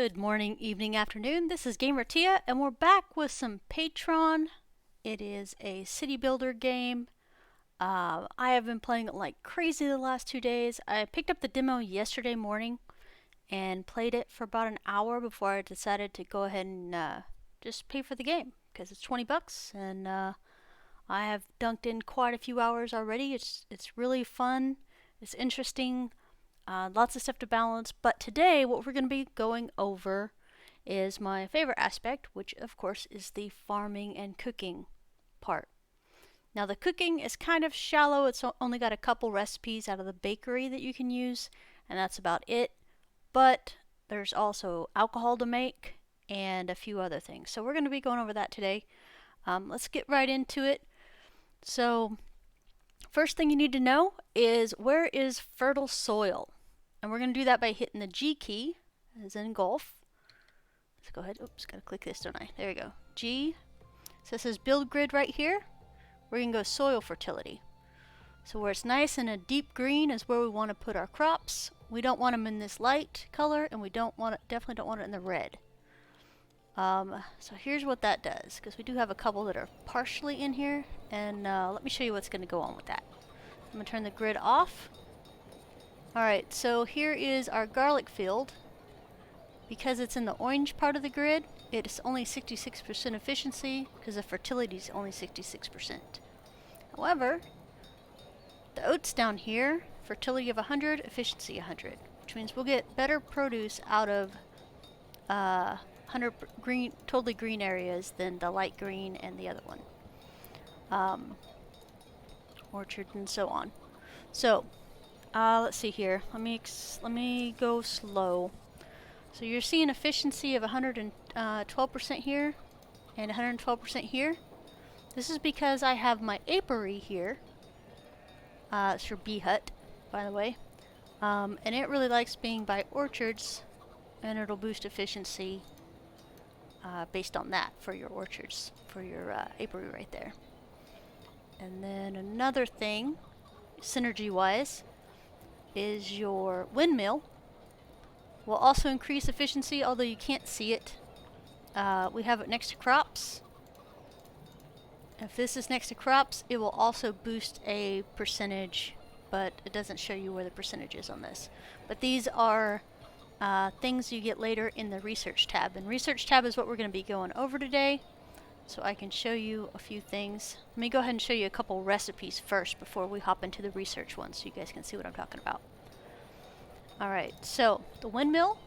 Good morning, evening, afternoon. This is Gamer Tia, and we're back with some Patron. It is a city builder game. I have been playing it like crazy the last 2 days. I picked up the demo yesterday morning and played it for about an hour before I decided to go ahead and just pay for the game because it's 20 bucks, and I have dunked in quite a few hours already. It's really fun. It's interesting. Lots of stuff to balance, but today what we're going to be going over is my favorite aspect, which of course is the farming and cooking part. Now the cooking is kind of shallow. It's only got a couple recipes out of the bakery that you can use, and that's about it. But there's also alcohol to make and a few other things. So we're going to be going over that today. Let's get right into it. So first thing you need to know is, where is fertile soil? And we're going to do that by hitting the G key, as in golf. Let's go ahead. Oops, got to click this, don't I? There we go. G. So this says build grid right here. We're going to go soil fertility. So where it's nice and a deep green is where we want to put our crops. We don't want them in this light color, and we definitely don't want it in the red. So here's what that does, because we do have a couple that are partially in here, and let me show you what's going to go on with that. I'm going to turn the grid off. Alright, so here is our garlic field. Because it's in the orange part of the grid, it's only 66% efficiency because the fertility is only 66%. However, the oats down here, fertility of 100, efficiency 100, which means we'll get better produce out of 100 green, totally green areas than the light green and the other one. Orchard and so on. So, let's see here. Let me go slow. So you're seeing efficiency of 112% here and 112% here. This is because I have my apiary here. It's for bee hut, by the way. And it really likes being by orchards, and it'll boost efficiency based on that for your orchards, for your apiary right there. And then another thing, synergy-wise, is your windmill will also increase efficiency, although you can't see it. We have it next to crops. If this is next to crops, it will also boost a percentage, but it doesn't show you where the percentage is on this. But these are things you get later in the research tab, and research tab is what we're going to be going over today, so I can show you a few things. Let me go ahead and show you a couple recipes first before we hop into the research ones, so you guys can see what I'm talking about. Alright, so the windmill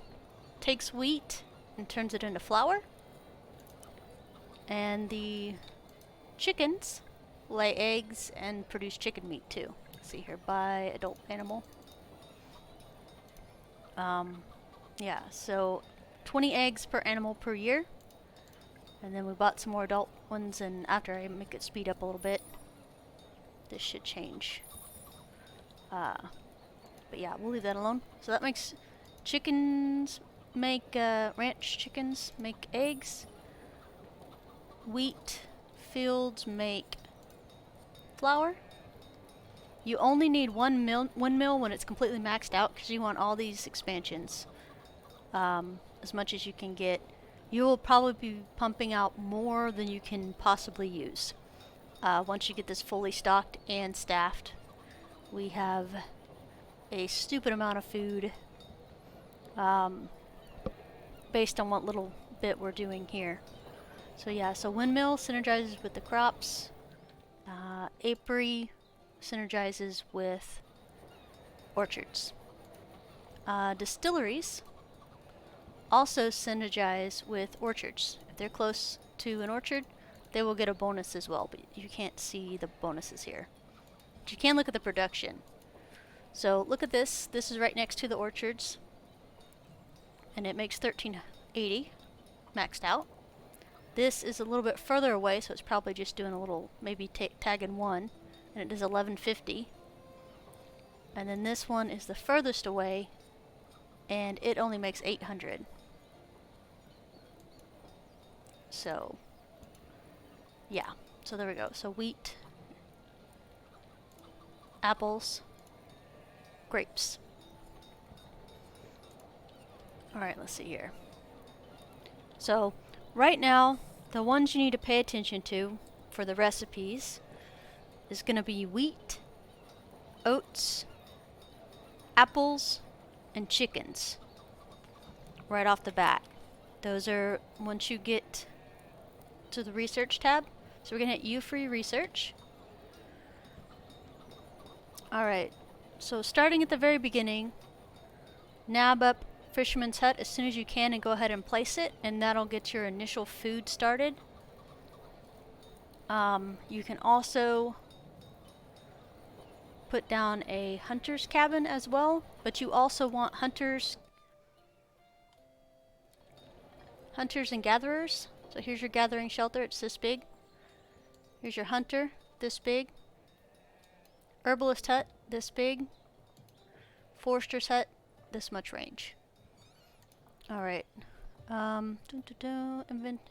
takes wheat and turns it into flour. And the chickens lay eggs and produce chicken meat too. Let's see here, by adult animal. Yeah, so 20 eggs per animal per year. And then we bought some more adult ones, and after I make it speed up a little bit, this should change. But yeah, we'll leave that alone. So that makes chickens make, ranch chickens make eggs. Wheat fields make flour. You only need one windmill when it's completely maxed out, because you want all these expansions as much as you can get. You will probably be pumping out more than you can possibly use once you get this fully stocked and staffed. We have a stupid amount of food based on what little bit we're doing here. So yeah, so windmill synergizes with the crops. Apiary synergizes with orchards. Distilleries also synergize with orchards. If they're close to an orchard, they will get a bonus as well, but you can't see the bonuses here. But you can look at the production. So look at this. This is right next to the orchards, and it makes 1380 maxed out. This is a little bit further away, so it's probably just doing a little, maybe tagging one, and it does 1150. And then this one is the furthest away, and it only makes 800. So yeah, so there we go. So wheat, apples, grapes. Alright, let's see here. So right now, the ones you need to pay attention to for the recipes is going to be wheat, oats, apples, and chickens right off the bat. Those are once you get to the research tab. So we're going to hit U for your research. Alright, so starting at the very beginning, nab up Fisherman's Hut as soon as you can and go ahead and place it, and that'll get your initial food started. You can also put down a hunter's cabin as well, but you also want hunters and gatherers. So here's your gathering shelter, it's this big. Here's your hunter, this big. Herbalist hut, this big. Forester's hut, this much range. Alright.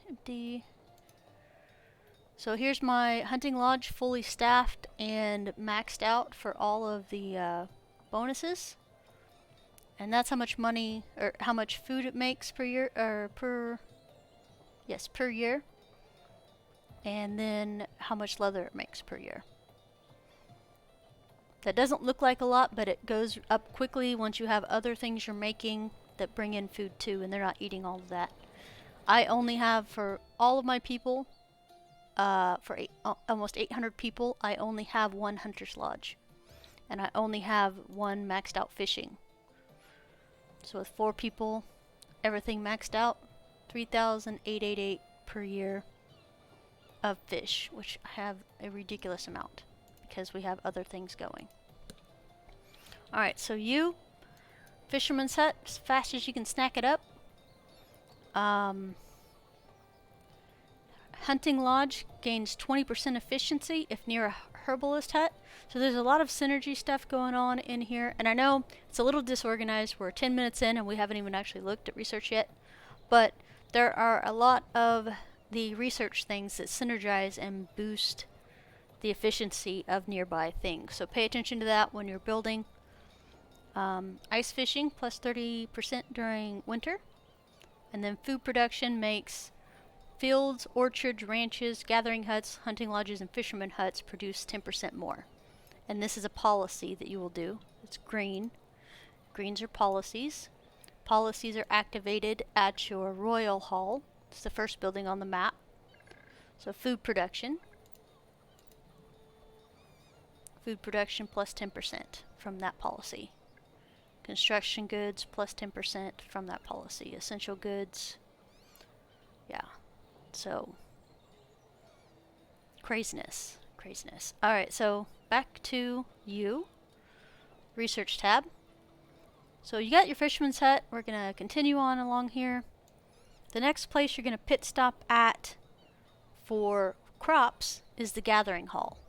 Empty. So here's my hunting lodge fully staffed and maxed out for all of the bonuses. And that's how much money, or how much food it makes per year, or per year. And then how much leather it makes per year. That doesn't look like a lot, but it goes up quickly once you have other things you're making that bring in food too, and they're not eating all of that. I only have, for all of my people, almost 800 people, I only have one hunter's lodge. And I only have one maxed out fishing. So with 4 people, everything maxed out, 3,888 per year of fish, which I have a ridiculous amount because we have other things going. Alright, so Fisherman's Hut, as fast as you can snack it up. Hunting Lodge gains 20% efficiency if near a herbalist hut. So there's a lot of synergy stuff going on in here. And I know it's a little disorganized. We're 10 minutes in and we haven't even actually looked at research yet. But there are a lot of the research things that synergize and boost the efficiency of nearby things. So pay attention to that when you're building. Ice fishing plus 30% during winter. And then food production makes fields, orchards, ranches, gathering huts, hunting lodges, and fisherman huts produce 10% more. And this is a policy that you will do. It's green. Greens are policies. Policies are activated at your Royal Hall. It's the first building on the map. So food production. Food production plus 10% from that policy. Construction goods plus 10% from that policy. Essential goods. Yeah. So, craziness. Alright, so back to research tab. So you got your Fisherman's Hut. We're going to continue on along here. The next place you're going to pit stop at for crops is the Gathering Hall.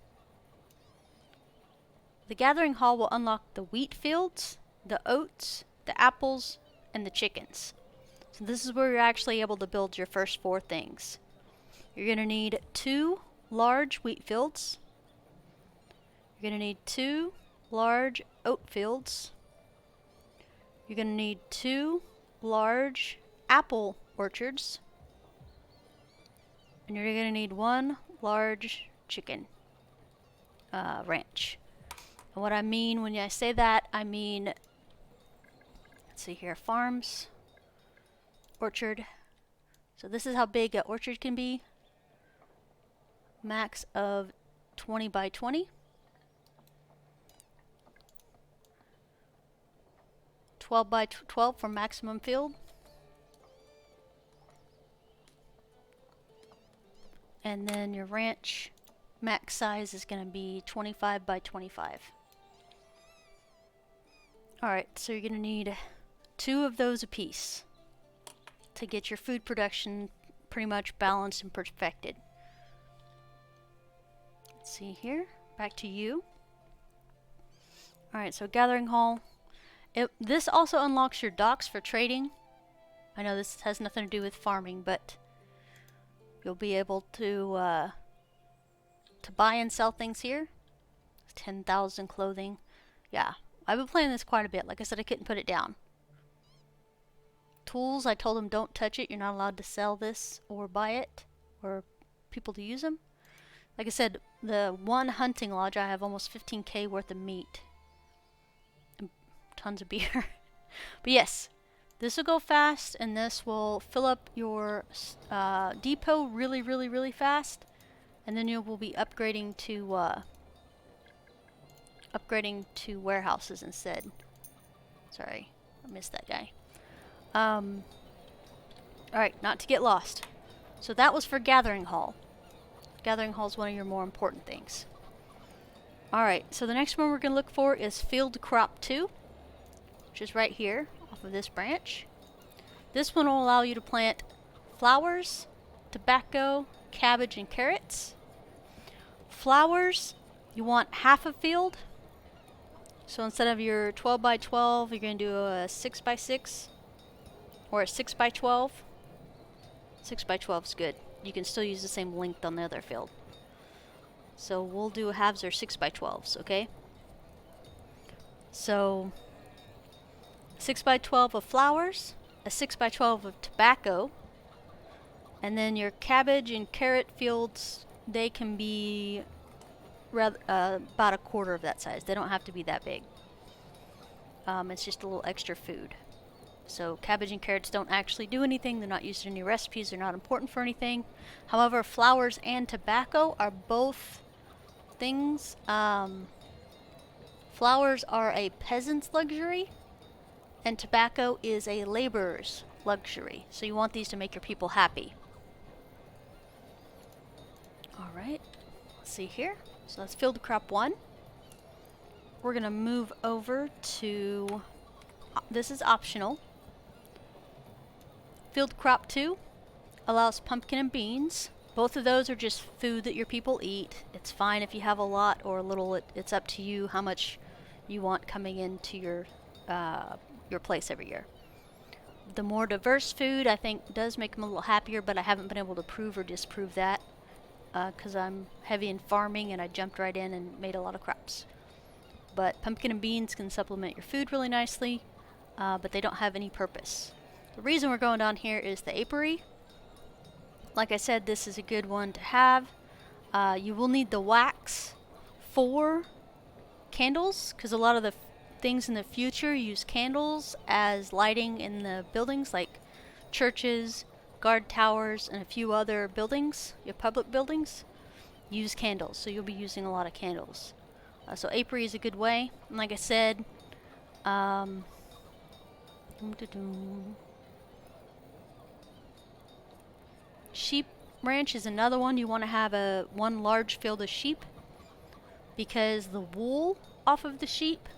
The Gathering Hall will unlock the wheat fields, the oats, the apples, and the chickens. So this is where you're actually able to build your first 4 things. You're going to need 2 large wheat fields. You're going to need 2 large oat fields. You're going to need 2 large apple orchards. And you're going to need 1 large chicken ranch. And what I mean when I say that, I mean, let's see here, farms, orchard. So this is how big an orchard can be. Max of 20 by 20. 12 by 12 for maximum field. And then your ranch max size is going to be 25 by 25. Alright, so you're going to need 2 of those apiece to get your food production pretty much balanced and perfected. Let's see here, back to you. Alright, so Gathering Hall. This also unlocks your docks for trading. I know this has nothing to do with farming, but you'll be able to buy and sell things here. 10,000 clothing. Yeah, I've been playing this quite a bit. Like I said, I couldn't put it down. tools, I told them don't touch it. You're not allowed to sell this or buy it or people to use them. Like I said, the one hunting lodge, I have almost 15k worth of meat and tons of beer. But yes, this will go fast, and this will fill up your depot really fast, and then you will be upgrading to warehouses instead. Sorry, I missed that guy. Alright, not to get lost. So that was for Gathering Hall. Gathering Hall is one of your more important things. Alright, so the next one we're going to look for is Field Crop 2, which is right here off of this branch. This one will allow you to plant flowers, tobacco, cabbage, and carrots. Flowers, you want half a field. So instead of your 12 by 12, you're going to do a 6 by 6 or a 6 by 12. 6 by 12 is good. You can still use the same length on the other field. So we'll do halves or 6 by 12s, okay? So 6 by 12 of flowers, a 6 by 12 of tobacco, and then your cabbage and carrot fields, they can be rather, about a quarter of that size. They don't have to be that big. It's just a little extra food. So cabbage and carrots don't actually do anything. They're not used in any recipes. They're not important for anything. However, flowers and tobacco are both things. Flowers are a peasant's luxury, and tobacco is a laborer's luxury. So you want these to make your people happy. Alright, let's see here. So that's Field Crop 1. We're going to move over to, this is optional. Field Crop 2 allows pumpkin and beans. Both of those are just food that your people eat. It's fine if you have a lot or a little. It's up to you how much you want coming into your place every year. The more diverse food, I think, does make them a little happier, but I haven't been able to prove or disprove that because I'm heavy in farming and I jumped right in and made a lot of crops. But pumpkin and beans can supplement your food really nicely, but they don't have any purpose. The reason we're going down here is the apiary. Like I said, this is a good one to have. You will need the wax for candles, because a lot of the things in the future use candles as lighting in the buildings, like churches, guard towers, and a few other buildings, your public buildings, use candles. So you'll be using a lot of candles. So apiary is a good way. And like I said, sheep ranch is another one. You want to have one large field of sheep, because the wool off of the sheep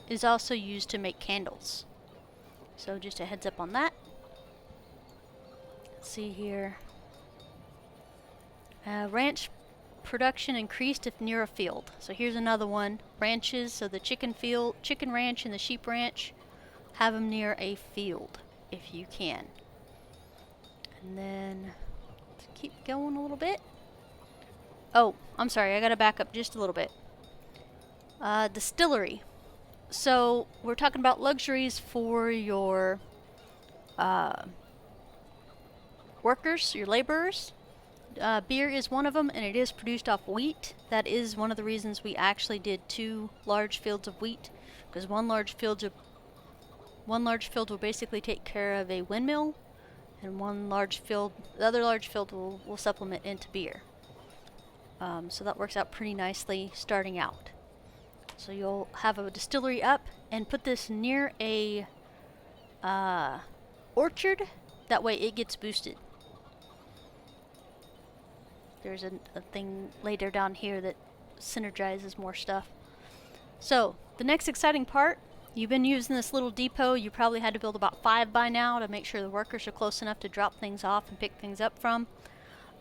is also used to make candles. So just a heads up on that. Let's see here. Ranch production increased if near a field. So here's another one. Ranches, so the chicken ranch and the sheep ranch, have them near a field if you can. And then let's keep going a little bit. Oh, I'm sorry, I gotta back up just a little bit. Distillery. So we're talking about luxuries for your workers, your laborers. Beer is one of them, and it is produced off wheat. That is one of the reasons we actually did 2 large fields of wheat, because one large field will basically take care of a windmill, and the other large field will supplement into beer. So that works out pretty nicely starting out. So you'll have a distillery up and put this near a orchard. That way it gets boosted. There's a thing later down here that synergizes more stuff. So the next exciting part, you've been using this little depot. You probably had to build about 5 by now to make sure the workers are close enough to drop things off and pick things up from.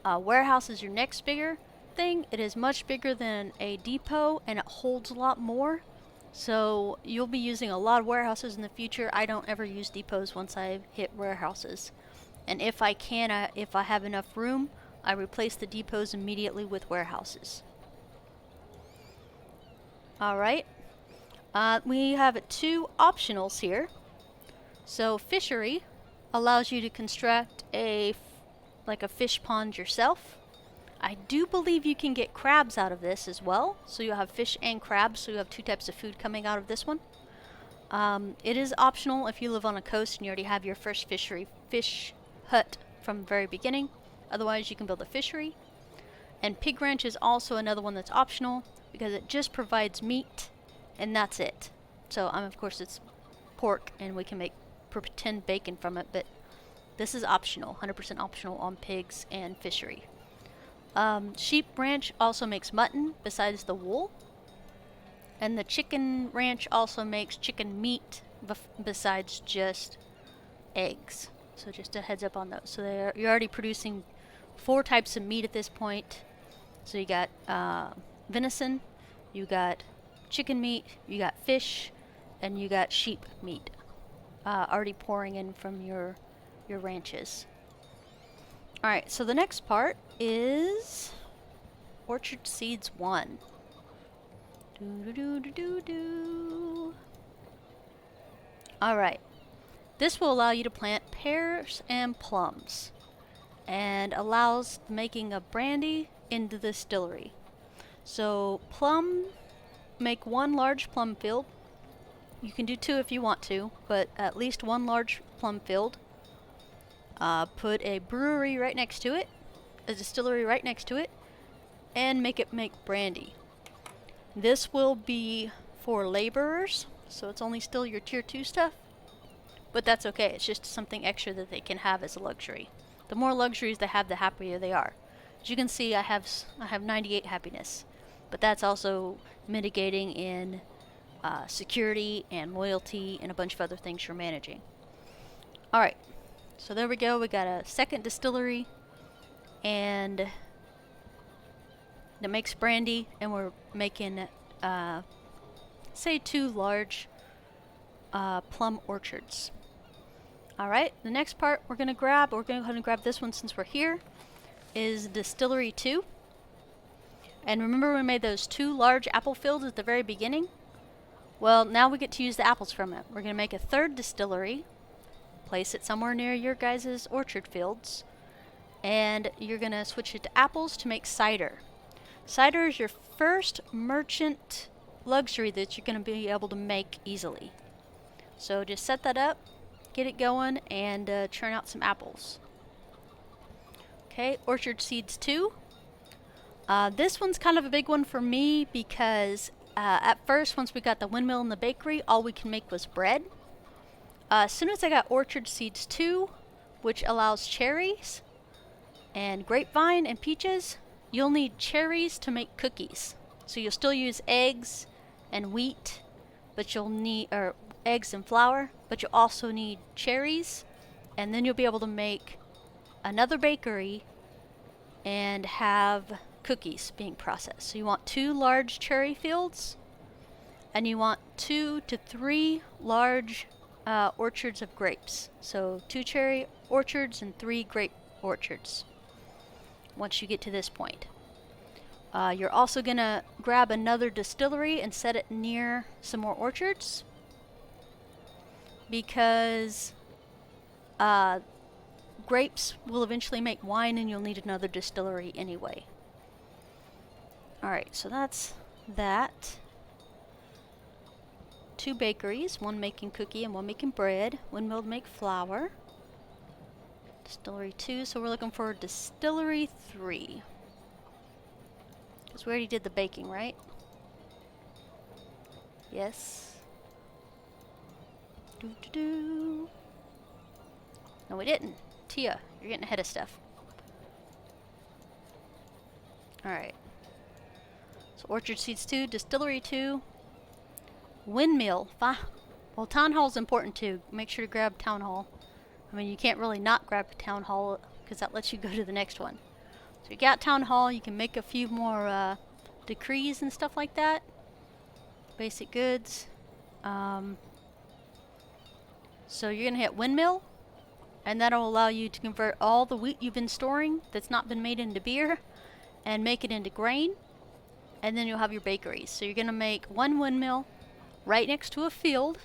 Warehouse is your next bigger thing. It is much bigger than a depot, and it holds a lot more. So you'll be using a lot of warehouses in the future. I don't ever use depots once I hit warehouses. And if I can, if I have enough room, I replace the depots immediately with warehouses. Alright. We have 2 optionals here. So fishery allows you to construct like a fish pond yourself. I do believe you can get crabs out of this as well. So you'll have fish and crabs, so you have two types of food coming out of this one. It is optional if you live on a coast and you already have your first fish hut from the very beginning. Otherwise, you can build a fishery. And pig ranch is also another one that's optional because it just provides meat and that's it. So of course it's pork and we can make pretend bacon from it, but this is optional, 100% optional on pigs and fishery. Sheep ranch also makes mutton besides the wool. And the chicken ranch also makes chicken meat besides just eggs. So just a heads up on those. So you're already producing 4 types of meat at this point. So you got venison, you got chicken meat, you got fish, and you got sheep meat already pouring in from your ranches. Alright, so the next part is Orchard Seeds 1. Alright, this will allow you to plant pears and plums and allows making of brandy in the distillery. So make 1 large plum field. You can do 2 if you want to, but at least 1 large plum field. Put a brewery right next to it, a distillery right next to it, and make brandy. This will be for laborers, so it's only still your tier 2 stuff, but that's okay. It's just something extra that they can have as a luxury. The more luxuries they have, the happier they are. As you can see, I have 98 happiness, but that's also mitigating in security and loyalty and a bunch of other things you're managing. Alright, so there we go. We got a second distillery and that makes brandy, and we're making say 2 large plum orchards. Alright, the next part we're going to go ahead and grab this one since we're here, is Distillery 2. And remember we made those 2 large apple fields at the very beginning? Well, now we get to use the apples from it. We're going to make a 3rd distillery, place it somewhere near your guys' orchard fields, and you're going to switch it to apples to make cider. Cider is your first merchant luxury that you're going to be able to make easily. So just set that up, get it going, and churn out some apples. Okay, Orchard Seeds 2. This one's kind of a big one for me because at first, once we got the windmill and the bakery, all we can make was bread. As soon as I got Orchard Seeds 2, which allows cherries and grapevine and peaches, you'll need cherries to make cookies. So you'll still use eggs and wheat, but you'll need eggs and flour, but you'll also need cherries, and then you'll be able to make another bakery and have cookies being processed. So you want 2 large cherry fields, and you want 2 to 3 large orchards of grapes. So 2 cherry orchards and 3 grape orchards once you get to this point. You're also going to grab another distillery and set it near some more orchards because grapes will eventually make wine and you'll need another distillery anyway. Alright, so that's that. 2 bakeries, one making cookie and one making bread. Windmill to make flour. Distillery 2, so we're looking for Distillery 3. Because we already did the baking, right? Yes. Doo-doo-doo. No, we didn't. Tia, you're getting ahead of stuff. Alright. So Orchard Seeds 2, Distillery 2, Windmill. Well, Town Hall is important too. Make sure to grab Town Hall. I mean, you can't really not grab Town Hall because that lets you go to the next one. So you got Town Hall, you can make a few more decrees and stuff like that. Basic goods. So you're going to hit Windmill, and that'll allow you to convert all the wheat you've been storing that's not been made into beer and make it into grain. And then you'll have your bakeries. So you're going to make 1 windmill right next to a field,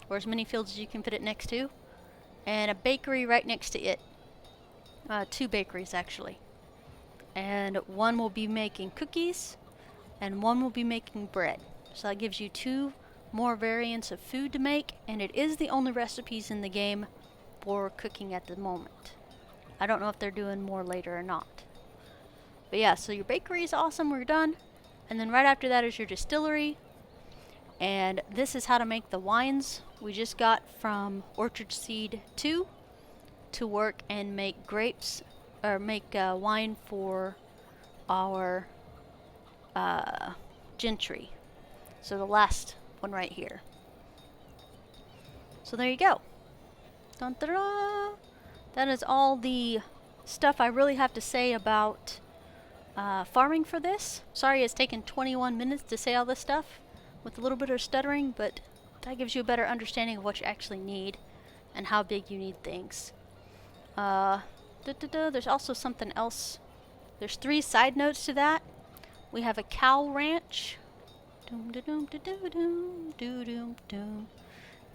or as many fields as you can fit it next to. and a bakery right next to it. Two bakeries actually. And one will be making cookies and one will be making bread. So that gives you two more variants of food to make, and it is the only recipes in the game for cooking at the moment. I don't know if they're doing more later or not. But yeah, so your bakery is awesome, we're done. And then right after that is your distillery. And this is how to make the wines we just got from Orchard Seed 2 to work and make grapes, or make wine for our gentry. So the last one right here. So there you go. Dun, da, da. That is all the stuff I really have to say about farming for this. Sorry it's taken 21 minutes to say all this stuff with a little bit of stuttering, but that gives you a better understanding of what you actually need and how big you need things. There's also something else. There's 3 side notes to that. We have a cow ranch.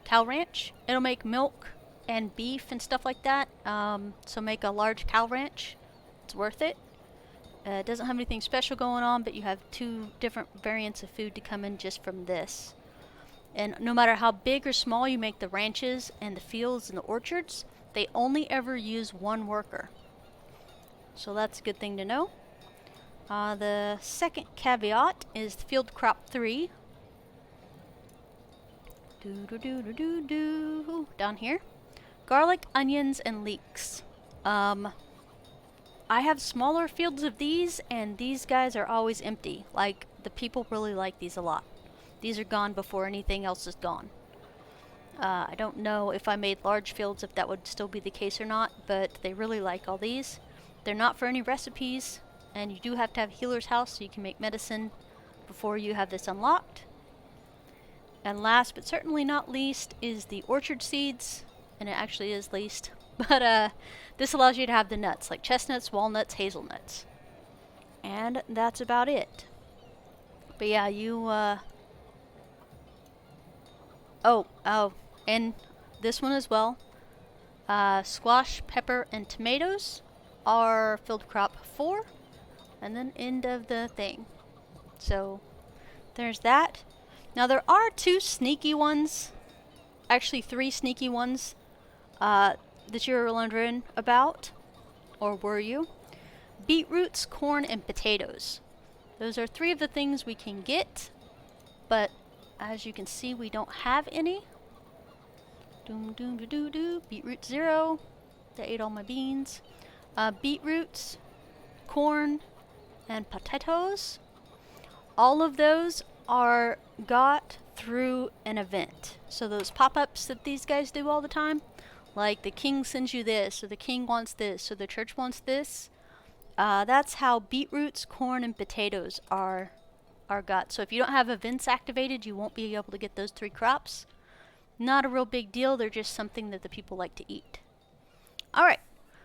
Cow ranch. It'll make milk and beef and stuff like that. So make a large cow ranch. It's worth it. It doesn't have anything special going on, but you have 2 different variants of food to come in just from this. And no matter how big or small you make the ranches and the fields and the orchards, they only ever use 1 worker. So that's a good thing to know. The second caveat is field crop 3. Down here. Garlic, onions, and leeks. I have smaller fields of these, and these guys are always empty. Like, the people really like these a lot. These are gone before anything else is gone. I don't know if I made large fields if that would still be the case or not, but they really like all these. They're not for any recipes, and you do have to have Healer's House so you can make medicine before you have this unlocked. And last but certainly not least is the orchard seeds, and it actually is least, but this allows you to have the nuts, like chestnuts, walnuts, hazelnuts. And that's about it. But yeah, you, and this one as well. Squash, pepper, and tomatoes are field crop 4, and then end of the thing. So there's that. Now there are 2 sneaky ones, actually 3 sneaky ones that you're wondering about, or were you? Beetroots, corn, and potatoes. Those are 3 of the things we can get, but as you can see, we don't have any. Beetroot 0. They ate all my beans. Beetroots, corn, and potatoes. All of those are got through an event. So those pop-ups that these guys do all the time, like the king sends you this, or the king wants this, or the church wants this, that's how beetroots, corn, and potatoes are got. So if you don't have events activated, you won't be able to get those 3 crops. Not a real big deal, they're just something that the people like to eat. Alright,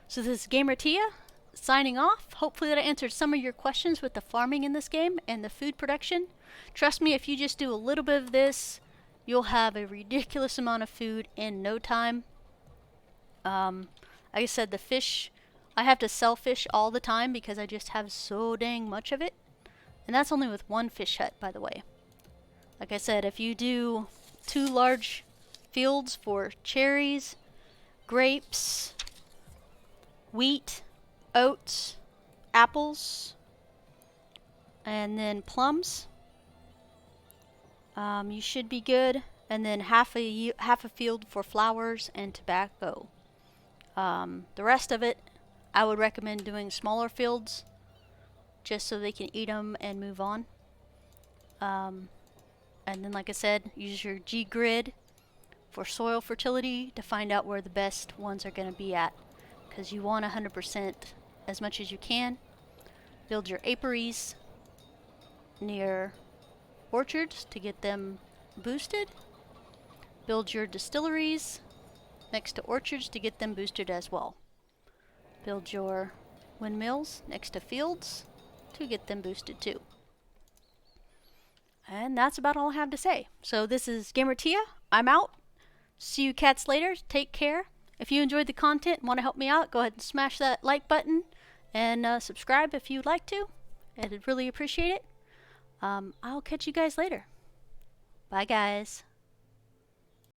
so this is Gamer Tia signing off. Hopefully that I answered some of your questions with the farming in this game and the food production. Trust me, if you just do a little bit of this, you'll have a ridiculous amount of food in no time. Like I said, the fish, I have to sell fish all the time because I just have so dang much of it. And that's only with 1 fish hut, by the way. Like I said, if you do 2 large fields for cherries, grapes, wheat, oats, apples, and then plums, you should be good. And then half a field for flowers and tobacco. The rest of it, I would recommend doing smaller fields, just so they can eat them and move on. And then, like I said, use your G-grid for soil fertility to find out where the best ones are going to be at, because you want 100% as much as you can. Build your apiaries near orchards to get them boosted. Build your distilleries next to orchards to get them boosted as well. Build your windmills next to fields to get them boosted too. And that's about all I have to say. So this is Gamer Tia. I'm out. See you cats later. Take care. If you enjoyed the content and want to help me out, go ahead and smash that like button and subscribe if you'd like to. I'd really appreciate it. I'll catch you guys later. Bye, guys.